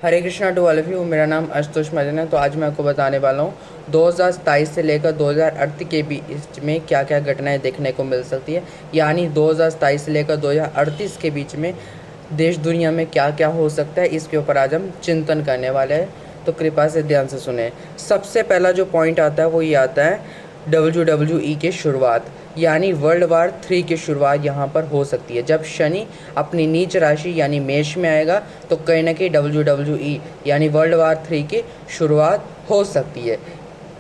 Hare Krishna to all of you. मेरा नाम आशुतोष महाजन है। तो आज मैं आपको बताने वाला हूँ 2027 से लेकर 2038 के बीच में क्या क्या घटनाएं देखने को मिल सकती है। यानी 2027 से लेकर 2038 के बीच में देश दुनिया में क्या क्या हो सकता है, इसके ऊपर आज हम चिंतन करने वाले हैं। तो कृपया से ध्यान से सुने। सबसे पहला जो पॉइंट आता है वो ये आता है WWE की शुरुआत, यानी वर्ल्ड वार 3 की शुरुआत यहाँ पर हो सकती है। जब शनि अपनी नीच राशि यानी मेष में आएगा तो कहीं ना कहीं WWE यानी वर्ल्ड वार 3 की शुरुआत हो सकती है,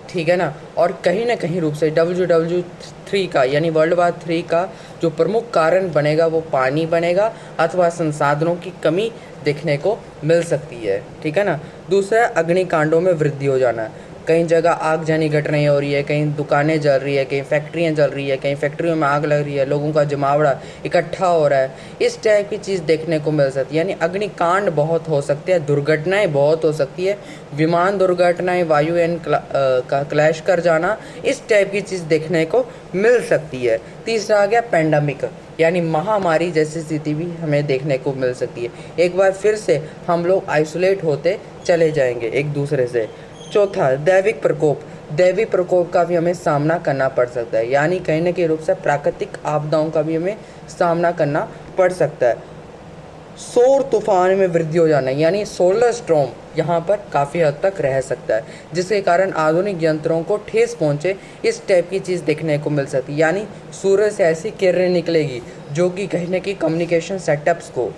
ठीक है ना। और कहीं ना कहीं रूप से WWE 3 का यानी वर्ल्ड वार 3 का जो प्रमुख कारण बनेगा वो पानी बनेगा अथवा संसाधनों की कमी देखने को मिल सकती है, ठीक है ना। दूसरा, अग्निकांडों में वृद्धि हो जाना। कई जगह आगजनी घटनाएं हो रही है, कहीं दुकानें जल रही है, कहीं फैक्ट्रियां जल रही है, कहीं फैक्ट्रियों में आग लग रही है, लोगों का जमावड़ा इकट्ठा हो रहा है। इस टाइप की चीज़ देखने को मिल सकती है, यानी अग्निकांड बहुत हो सकते हैं, दुर्घटनाएं बहुत हो सकती है, विमान दुर्घटनाएं, वायुयान का क्लैश कर जाना, इस टाइप की चीज़ देखने को मिल सकती है। तीसरा आ गया पेंडेमिक, यानी महामारी जैसी स्थिति भी हमें देखने को मिल सकती है। एक बार फिर से हम लोग आइसोलेट होते चले जाएंगे एक दूसरे से। चौथा, दैविक प्रकोप। दैवी प्रकोप का भी हमें सामना करना पड़ सकता है, यानी कहीं न कहीं रूप से प्राकृतिक आपदाओं का भी हमें सामना करना पड़ सकता है। सौर तूफान में वृद्धि हो जाना, यानी सोलर स्टॉर्म यहाँ पर काफ़ी हद तक रह सकता है, जिसके कारण आधुनिक यंत्रों को ठेस पहुँचे, इस टाइप की चीज़ देखने को मिल सकती है। यानी सूर्य से ऐसी किरणें निकलेगी जो कि कहीं ना कहीं कम्युनिकेशन सेटअप्स को,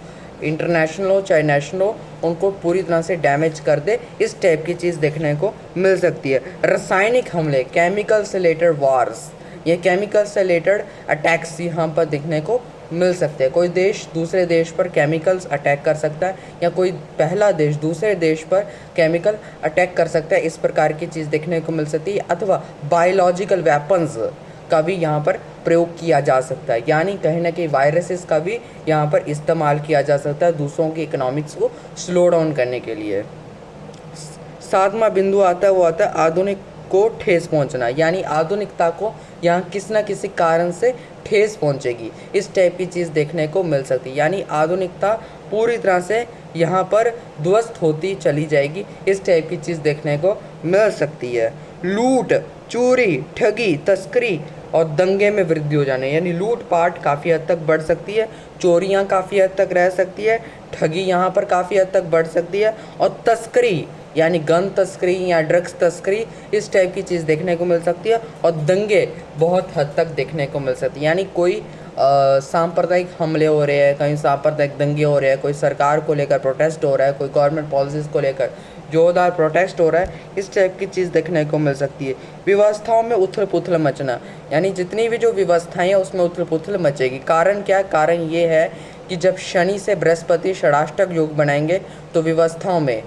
इंटरनेशनल हो चाहे नेशनल हो, उनको पूरी तरह से डैमेज कर दे, इस टाइप की चीज़ देखने को मिल सकती है। रासायनिक हमले, केमिकल से रिलेटेड वार्स, ये केमिकल से रिलेटेड अटैक्स यहाँ पर देखने को मिल सकते हैं। कोई देश दूसरे देश पर केमिकल्स अटैक कर सकता है, या कोई पहला देश दूसरे देश पर केमिकल अटैक कर सकता है, इस प्रकार की चीज़ देखने को मिल सकती है। अथवा बायोलॉजिकल वेपन्स का भी यहाँ पर प्रयोग किया जा सकता है, यानी कहीं ना कहीं वायरसेस का भी यहाँ पर इस्तेमाल किया जा सकता है दूसरों की इकोनॉमिक्स को स्लो डाउन करने के लिए। सातवां बिंदु आता है वो आता है आधुनिक को ठेस पहुंचना, यानी आधुनिकता को यहाँ किसी न किसी कारण से ठेस पहुंचेगी, इस टाइप की चीज़ देखने को मिल सकती है। यानी आधुनिकता पूरी तरह से यहाँ पर ध्वस्त होती चली जाएगी, इस टाइप की चीज़ देखने को मिल सकती है। लूट, चोरी, ठगी, तस्करी और दंगे में वृद्धि हो जाने, यानी लूटपाट काफ़ी हद तक बढ़ सकती है, चोरियाँ काफ़ी हद तक रह सकती है, ठगी यहाँ पर काफ़ी हद तक बढ़ सकती है, और तस्करी यानी गन तस्करी या ड्रग्स तस्करी, इस टाइप की चीज़ देखने को मिल सकती है। और दंगे बहुत हद तक देखने को मिल सकती है, यानी कोई सांप्रदायिक हमले हो रहे हैं, कहीं सांप्रदायिक दंगे हो रहे हैं, कोई सरकार को लेकर प्रोटेस्ट हो रहा है, कोई गवर्नमेंट पॉलिसीज़ को लेकर जोरदार प्रोटेस्ट हो रहा है, इस टाइप की चीज़ देखने को मिल सकती है। व्यवस्थाओं में उथल पुथल मचना, यानी जितनी भी जो व्यवस्थाएं हैं उसमें उथल पुथल मचेगी। कारण क्या है? कारण ये है कि जब शनि से बृहस्पति षडाष्टक योग बनाएंगे तो व्यवस्थाओं में,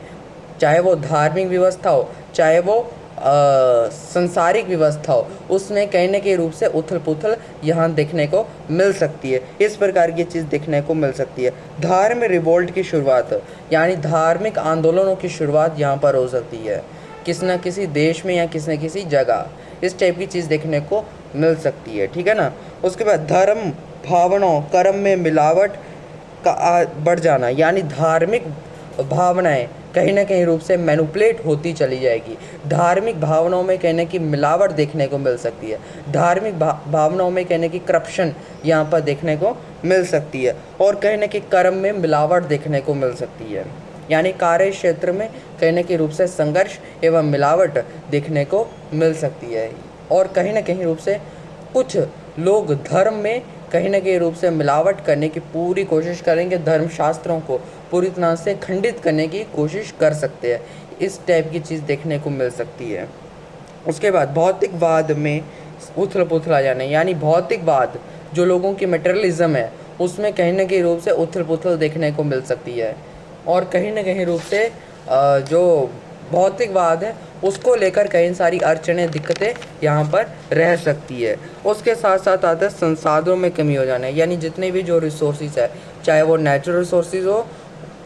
चाहे वो धार्मिक व्यवस्था हो चाहे वो संसारिक व्यवस्था हो, उसमें कहीं न कहीं रूप से उथल पुथल यहाँ देखने को मिल सकती है, इस प्रकार की चीज़ देखने को मिल सकती है। धार्मिक रिवोल्ट की शुरुआत, यानी धार्मिक आंदोलनों की शुरुआत यहाँ पर हो सकती है, किसी न किसी देश में या किसी न किसी जगह, इस टाइप की चीज़ देखने को मिल सकती है, ठीक है ना। उसके बाद धर्म भावनाओं कर्म में मिलावट का बढ़ जाना, यानी धार्मिक भावनाएं कहीं ना कहीं रूप से मैनिपुलेट होती चली जाएगी, धार्मिक भावनाओं में कहीं ना कहीं मिलावट देखने को मिल सकती है, धार्मिक भावनाओं में कहीं ना कहीं करप्शन यहाँ पर देखने को मिल सकती है, और कहीं ना कहीं कर्म में मिलावट देखने को मिल सकती है, यानी कार्य क्षेत्र में कहीं ना कहीं रूप से संघर्ष एवं मिलावट देखने को मिल सकती है। और कहीं ना कहीं रूप से कुछ लोग धर्म में कहीं ना कहीं रूप से मिलावट करने की पूरी कोशिश करेंगे, धर्मशास्त्रों को पूरी तरह से खंडित करने की कोशिश कर सकते हैं, इस टाइप की चीज़ देखने को मिल सकती है। उसके बाद भौतिकवाद में उथल पुथल आ जाना, यानी भौतिकवाद जो लोगों की मटेरियलिज्म है उसमें कहीं ना कहीं रूप से उथल पुथल देखने को मिल सकती है, और कहीं ना कहीं रूप से जो भौतिकवाद है उसको लेकर कई सारी अड़चनें दिक्कतें यहाँ पर रह सकती है। उसके साथ साथ आता है संसाधनों में कमी हो जाना, यानी जितने भी जो रिसोर्सेज है, चाहे वो नेचुरल रिसोर्सेज हो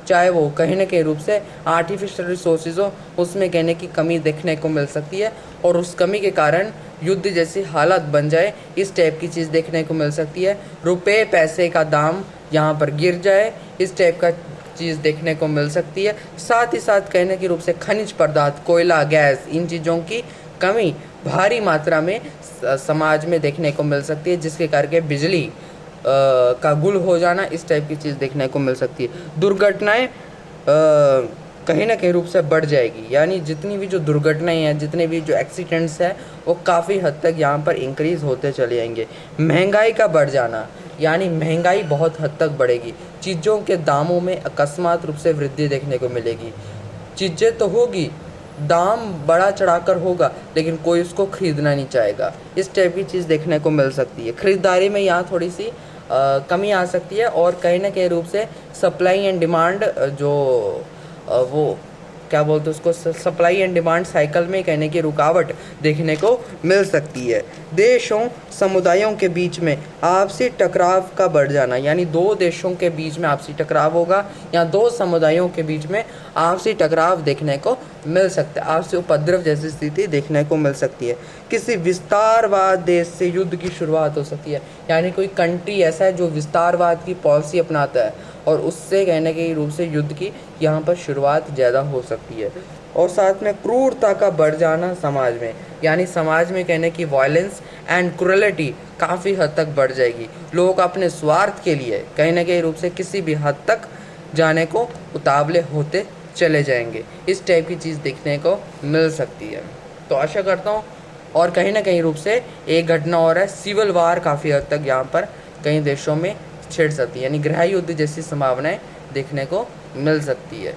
चाहे वो कहीं ना कहीं रूप से आर्टिफिशियल रिसोर्सेज हो, उसमें कहने की कमी देखने को मिल सकती है, और उस कमी के कारण युद्ध जैसी हालत बन जाए, इस टाइप की चीज़ देखने को मिल सकती है। रुपए पैसे का दाम यहाँ पर गिर जाए, इस टाइप का चीज़ देखने को मिल सकती है। साथ ही साथ कहने के रूप से खनिज पदार्थ, कोयला, गैस, इन चीज़ों की कमी भारी मात्रा में समाज में देखने को मिल सकती है, जिसके करके बिजली का गुल हो जाना, इस टाइप की चीज़ देखने को मिल सकती है। दुर्घटनाएं कहीं ना कहीं रूप से बढ़ जाएगी, यानी जितनी भी जो दुर्घटनाएं हैं, जितने भी जो एक्सीडेंट्स हैं, वो काफ़ी हद तक यहाँ पर इंक्रीज़ होते चले जाएंगे। महंगाई का बढ़ जाना, यानी महंगाई बहुत हद तक बढ़ेगी। चीज़ों के दामों में अकस्मात रूप से वृद्धि देखने को मिलेगी। चीज़ें तो होगी, दाम बढ़ा चढ़ाकर होगा, लेकिन कोई उसको खरीदना नहीं चाहेगा। इस टाइप की चीज़ देखने को मिल सकती है। ख़रीदारी में यहाँ थोड़ी सी कमी आ सकती है, और कहीं ना कहीं रूप से सप्लाई एंड डिमांड जो वो क्या बोलते हैं उसको, सप्लाई एंड डिमांड साइकिल में कहने की रुकावट देखने को मिल सकती है। देशों समुदायों के बीच में आपसी टकराव का बढ़ जाना, यानी दो देशों के बीच में आपसी टकराव होगा, या दो समुदायों के बीच में आपसी टकराव देखने को मिल सकता है। आपसी उपद्रव जैसी स्थिति देखने को मिल सकती है। किसी विस्तारवाद देश से युद्ध की शुरुआत हो सकती है, यानी कोई कंट्री ऐसा है जो विस्तारवाद की पॉलिसी अपनाता है, और उससे कहने के रूप से युद्ध की यहाँ पर शुरुआत ज़्यादा हो सकती है। और साथ में क्रूरता का बढ़ जाना समाज में, यानी समाज में कहने की वायलेंस एंड क्रूरलिटी काफ़ी हद तक बढ़ जाएगी। लोग अपने स्वार्थ के लिए कहीं ना कहीं रूप से किसी भी हद तक जाने को उतावले होते चले जाएंगे। इस टाइप की चीज़ देखने को मिल सकती है। तो आशा करता हूँ, और कहीं ना कहीं रूप से एक घटना और है, सिविल वार काफ़ी हद तक यहाँ पर कई देशों में छिड़ सकती है, यानी गृह युद्ध जैसी संभावनाएं देखने को मिल सकती है।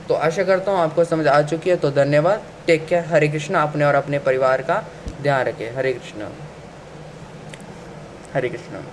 तो आशा करता हूँ आपको समझ आ चुकी है। तो धन्यवाद, टेक केयर, हरे कृष्णा। अपने और अपने परिवार का ध्यान रखें। हरे कृष्णा, हरे कृष्णा।